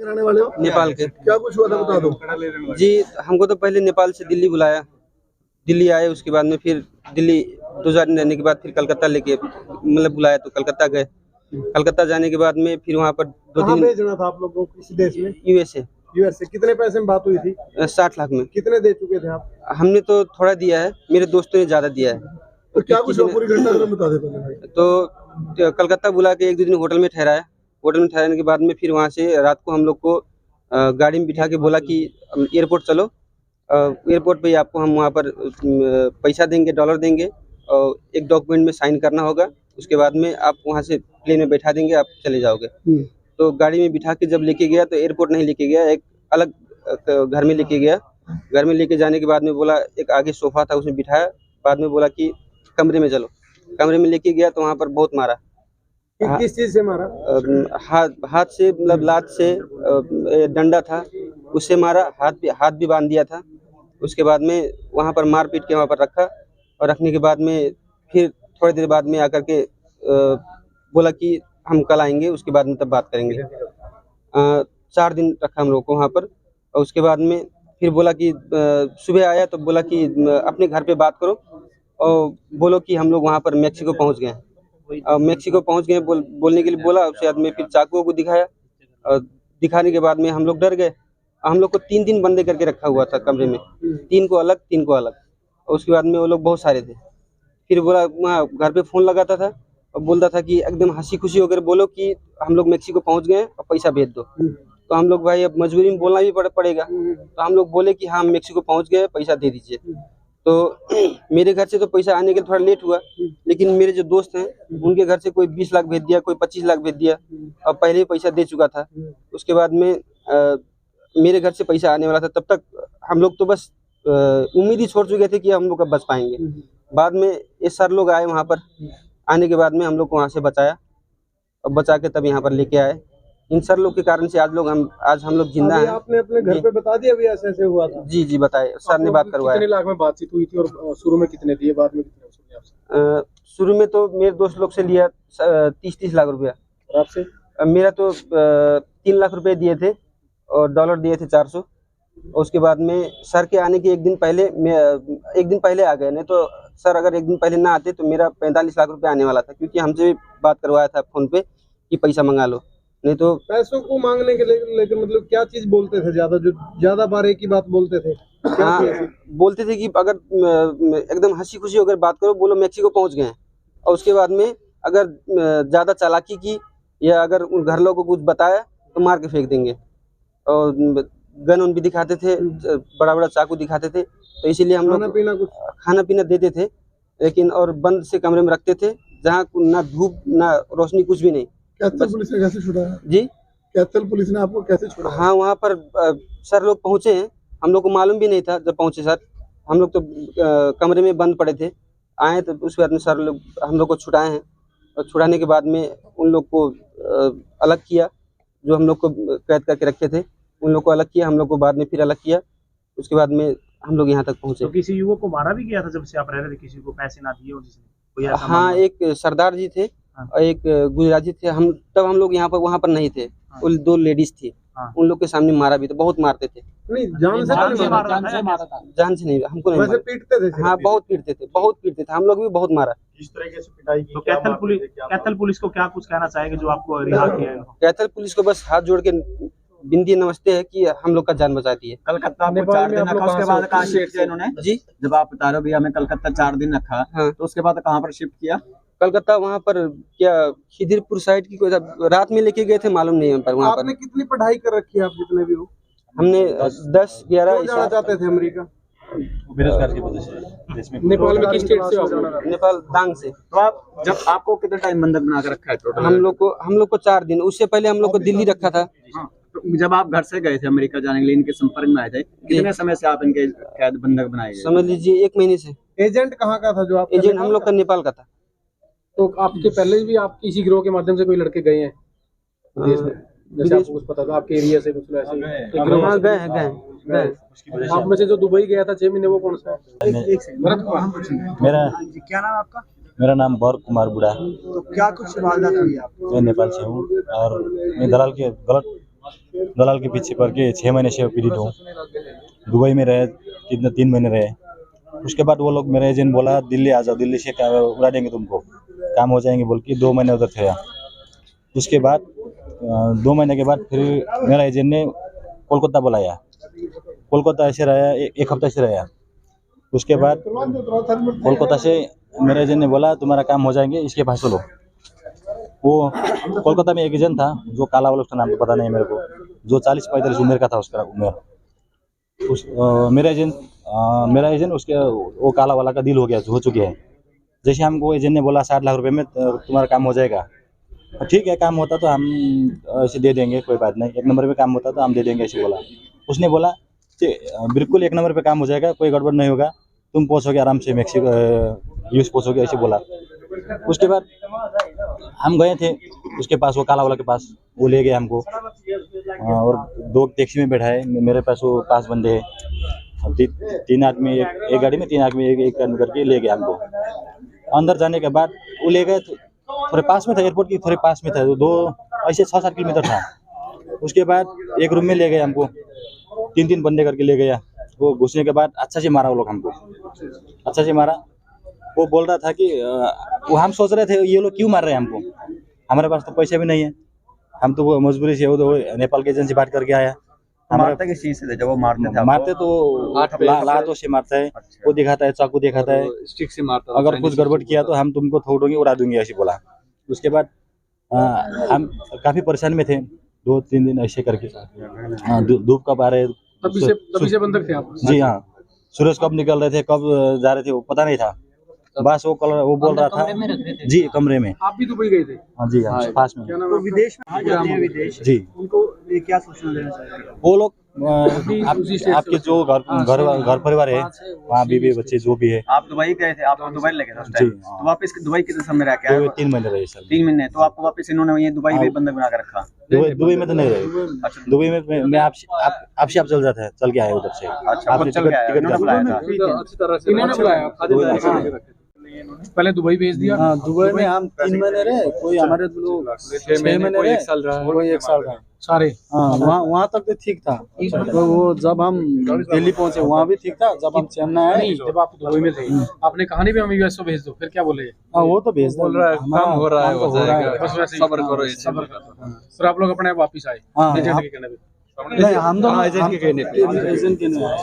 के रहने वाले हो? नेपाल के। क्या कुछ हुआ था बता दो। जी हमको तो पहले नेपाल से दिल्ली बुलाया, दिल्ली आए, उसके बाद में फिर दिल्ली 2 दिन रहने के बाद फिर कलकत्ता लेके मतलब बुलाया तो कलकत्ता गए। कलकत्ता जाने के बाद में फिर वहाँ पर 2 कहाँ दिन भेजना था आप लोगों को, किसी देश में? यूएसए। यूएसए। कितने पैसे में बात हुई थी? 60 लाख में। कितने दे चुके थे आप? हमने तो थोड़ा दिया है, मेरे दोस्तों ने ज्यादा दिया है। तो क्या कुछ हुआ, पूरी घटना बता दे पहले भाई। तो कलकत्ता बुला के 1-2 दिन होटल में ठहराया। होटल में ठहराने के बाद में फिर वहाँ से रात को हम लोग को गाड़ी में बिठा के बोला कि एयरपोर्ट चलो, एयरपोर्ट पे आपको हम वहाँ पर पैसा देंगे, डॉलर देंगे और एक डॉक्यूमेंट में साइन करना होगा, उसके बाद में आप वहाँ से प्लेन में बैठा देंगे, आप चले जाओगे। तो गाड़ी में बिठा के जब लेके गया तो एयरपोर्ट नहीं लेके गया, एक अलग घर में लेके गया। घर में लेके जाने के बाद में बोला, एक आगे सोफा था उसमें बिठाया, बाद में बोला कि कमरे में चलो। कमरे में लेके गया तो वहाँ पर बहुत मारा। किस चीज से मारा? हाथ से, मतलब लात से, डंडा था उससे मारा, हाथ भी बांध दिया था। उसके बाद में वहाँ पर मार पीट के वहाँ पर रखा, और रखने के बाद में फिर थोड़ी देर बाद में आकर के बोला कि हम कल आएंगे, उसके बाद में तब बात करेंगे। 4 दिन रखा हम लोग को वहाँ पर, और उसके बाद में फिर बोला कि सुबह आया तो बोला कि अपने घर पे बात करो और बोलो कि हम लोग वहाँ पर मैक्सिको पहुँच गए हैं। मैक्सिको पहुँच गए बोलने के लिए बोला। उसके बाद में फिर चाकुओं को दिखाया, और दिखाने के बाद में हम लोग डर गए। हम लोग को 3 बंदे करके रखा हुआ था कमरे में, 3 को अलग 3 को अलग। और उसके बाद में वो लोग बहुत सारे थे। फिर बोला, वहाँ घर पे फ़ोन लगाता था और बोलता था कि एकदम हंसी खुशी होकर बोलो कि हम लोग मैक्सिको पहुँच गए और पैसा भेज दो। तो हम लोग भाई अब मजबूरी में बोलना भी पड़ेगा, तो हम लोग बोले कि हाँ मैक्सिको पहुँच गए, पैसा दे दीजिए। तो मेरे घर से तो पैसा आने के लिए थोड़ा लेट हुआ, लेकिन मेरे जो दोस्त हैं उनके घर से कोई 20 लाख भेज दिया, कोई 25 लाख भेज दिया, और पहले ही पैसा दे चुका था। उसके बाद में मेरे घर से पैसा आने वाला था, तब तक हम लोग तो बस उम्मीद ही छोड़ चुके थे कि हम लोग अब बच पाएंगे। बाद में ये सर लोग आए वहाँ पर, आने के बाद में हम लोग को वहाँ से बचाया, और बचा के तब यहाँ पर लेके आए। इन सर लोग के कारण से आज हम लोग जिंदा हैं। आपने अपने घर पे बता दिया भी ऐसे ऐसे हुआ था? जी बताए, सर ने बात करवाया। कितने लाख में बातचीत हुई थी और शुरू में कितने दिए, बाद में कितने वसूले आपसे? शुरू में तो मेरे दोस्त लोग से लिया 30 लाख रुपया। और आपसे? मेरा तो 3 लाख रुपए दिए थे और डॉलर दिए थे 400। उसके बाद में सर के आने के एक दिन पहले आ गए, नहीं तो सर अगर एक दिन पहले ना आते तो मेरा 45 लाख रुपए आने वाला था, क्योंकि हमसे भी बात करवाया था फ़ोन पे कि पैसा मंगा लो, नहीं तो। पैसों को मांगने के लेकर मतलब क्या चीज बोलते थे ज्यादा बार एक ही बात बोलते थे? हाँ, बोलते थे कि अगर एकदम हंसी खुशी होकर बात करो, बोलो मैक्सिको पहुंच गए हैं, और उसके बाद में अगर ज़्यादा चालाकी की या अगर उन घर लोगों को कुछ बताया तो मार के फेंक देंगे। और गन भी दिखाते थे, बड़ा बड़ा चाकू दिखाते थे। तो इसीलिए हम लोग खाना पीना देते थे, लेकिन और बंद से कमरे में रखते थे, जहाँ ना धूप ना रोशनी, कुछ भी नहीं। कैथल पुलिस ने कैसे छुड़ाया जी? कैथल पुलिस ने आपको कैसे छुड़ाया? हाँ, वहाँ पर सर लोग पहुँचे हैं, हम लोग को मालूम भी नहीं था जब पहुँचे सर। हम लोग तो कमरे में बंद पड़े थे, आए तो उसके बाद में सर लोग हम लोग को छुड़ाए हैं, और छुड़ाने के बाद में उन लोग को अलग किया, जो हम लोग को कैद करके रखे थे उन लोग को अलग किया, हम लोग को बाद में फिर अलग किया। उसके बाद में हम लोग यहाँ तक पहुँचे। तो किसी युवक को मारा भी गया था जब से आप रह रहे थे, किसी को पैसे ना दिए हो जिसने? हाँ, एक सरदार जी थे और एक गुजराती थे। हम लोग यहाँ पर वहाँ पर नहीं थे। वो 2 लेडीज थी, उन लोग के सामने मारा भी, तो बहुत मारते थे। नहीं, जान से मारा था? जान से नहीं, हमको नहीं वैसे पीटते थे? हाँ, बहुत पीटते थे, हम लोग भी बहुत मारा। इस तरीके से पिटाई की? तो कैथल पुलिस को क्या कुछ कहना चाहेंगे जो आपको रिहा किया है? कैथल पुलिस को बस हाथ जोड़ के बिनती नमस्ते है कि हम लोग का जान बचा दिए। कलकत्ता में 4 दिन रखा, उसके बाद कहाँ शिफ्ट किया इन्होंने? जी, जब आप बता रहे हो भैया हमें कलकत्ता 4 दिन रखा, तो उसके बाद कहाँ पर शिफ्ट किया? कलकत्ता वहाँ पर क्या खिदिरपुर साइड की कोई रात में लेके गए थे, मालूम नहीं है। वहाँ आपने कितनी पढ़ाई कर रखी है आप जितने भी हो? हमने 10-11। जाना चाहते थे अमेरिका? बेरोजगार की वजह से। नेपाल में किस स्टेट से हो? नेपाल दांग से। तो आप जब आपको कितना टाइम बंधक बना कर रखा है टोटल? हम लोग को 4 दिन। उससे पहले हम लोग को दिल्ली रखा था। तो जब आप घर से गए थे अमेरिका जाने के लिए, इनके संपर्क में आए थे, कितने समय से आप इनके कैद बंधक बनाए गए? समझ लीजिए 1 महीने से। एजेंट कहाँ का था जो आप? एजेंट हम लोग का नेपाल का था। तो आपके पहले भी आप किसी गिरोह के माध्यम से कोई लड़के गए हैं विदेश में? जैसे आपको कुछ पता था आपके एरिया से कुछ ऐसे गए। आप में से जो दुबई गया था 6 महीने, वो कौन सा है? मेरा क्या नाम आपका? मेरा नाम बौर कुमार बुढ़ा। तो क्या कुछ वारदात हुई आप? मैं नेपाल से हूँ और मैं दलाल के गलत दलाल के पीछे पड़ के 6 महीने से पीड़ित हूँ। दुबई में रहे 3 महीने रहे। उसके बाद वो लोग मेरा एजेंट बोला दिल्ली आ जाओ, दिल्ली से उड़ा देंगे तुमको, काम हो जाएंगे बोल के 2 महीने उधर थे। उसके बाद 2 महीने के बाद फिर मेरा एजेंट ने कोलकाता बुलाया। कोलकाता ऐसे रहा, एक हफ्ता से रहा। उसके बाद कोलकाता से मेरे एजेंट ने बोला तुम्हारा काम हो जाएंगे, इसके पास चलो। वो कोलकाता में एक एजेंट था जो काला वाला, उसका नाम तो पता नहीं है मेरे को, जो 40-45 उम्र का था उसका उम्र। मेरा एजेंट उसके वो काला वाला का डील हो चुकी है। जैसे हमको एजेंट ने बोला 60 लाख रुपए में तुम्हारा काम हो जाएगा। ठीक है, काम होता तो हम ऐसे दे देंगे, कोई बात नहीं। 1 नंबर पे काम होता तो हम दे देंगे, ऐसे बोला। उसने बोला बिल्कुल 1 नंबर पे काम हो जाएगा, कोई गड़बड़ नहीं होगा, तुम पहुँचोगे आराम से मैक्सिको यूएस पहुँचोगे, ऐसे बोला। उसके बाद हम गए थे उसके पास, वो काला वाला के पास। वो ले गए हमको और 2 टैक्सी में बैठाए। मेरे पास वो 5 बंदे हैं, 3 आदमी एक गाड़ी में, 3 आदमी एक करके ले गए हमको। अंदर जाने के बाद वो ले गए, थोड़े पास में था, एयरपोर्ट की थोड़े पास में था, 2 ऐसे 6-7 किलोमीटर था। उसके बाद एक रूम में ले गए हमको, 3 बंदे करके ले गया। वो घुसने के बाद अच्छा से मारा वो लोग हमको, अच्छा से मारा। वो बोल रहा था कि वो हम सोच रहे थे ये लोग क्यों मार रहे हैं हमको, हमारे पास तो पैसे भी नहीं है, हम तो वो मजबूरी से वो नेपाल के एजेंट से बात करके आया। मारते किस चीज से थे जब वो मारते थे? मारते तो लातों से मारता है, वो दिखाता है, चाकू दिखाता है, स्टिक से मारता, अगर कुछ गड़बड़ किया तो हम तुमको थोड़ोगे, उड़ा दूंगी, ऐसे बोला। उसके बाद हम काफी परेशान में थे 2-3 दिन ऐसे करके। धूप कब आ रहे, तभी से बंधक थे आप? जी हाँ, सूरज कब निकल रहे थे, कब जा रहे थे, वो पता नहीं था। बस वो बोल रहा था जी, कमरे में। आप भी दुबई गए थे? हाँ जी, हाँ, पास में। क्या नाम है? विदेश में जाते हैं, विदेश जी, उनको ये क्या सूचना देना चाहिए? वो लोग आपके जो घर परिवार है, वहाँ बीवी बच्चे जो भी है। आप दुबई गए थे, आपको दुबई लगे थे उस टाइम, जी, हाँ। तो वापस दुबई कितने समय रह के आए? 3 महीने रहे सर। 3 महीने। तो आपको वापस इन्होंने ये दुबई में बंधक बना कर रखा? दुबई में तो नहीं रहे। दुबई में मैं आपसे आप चल जाता है, चल के आया उधर से। अच्छा, खुद चल के आया, इन्होंने बुलाया था? अच्छी तरह से इन्होंने बुलाया। पहले दुबई भेज दिया। हाँ, दुबई में हम 3 महीने रहे, कोई हमारे लोग 6 महीने रहे, 1 साल रहा, कोई 1 साल रहा सारे। हाँ, वहाँ तक तो ठीक था। तो वो जब हम दिल्ली पहुंचे वहाँ भी ठीक था। जब हम चेन्नई आए, नहीं, जब आप दुबई में थे आपने कहा नहीं भी हम यूएस भेज दो, फिर क्या बोले? हाँ, वो तो भेज बोल रहा है काम हो रहा है, हो रहा है, बस वैसे सब्र करो, सब्र करो। फिर आप लोग अपने आप वापिस आए हाँ, एजेंट के कहने पे? नहीं, हम दोनों एजेंट के नहीं आए।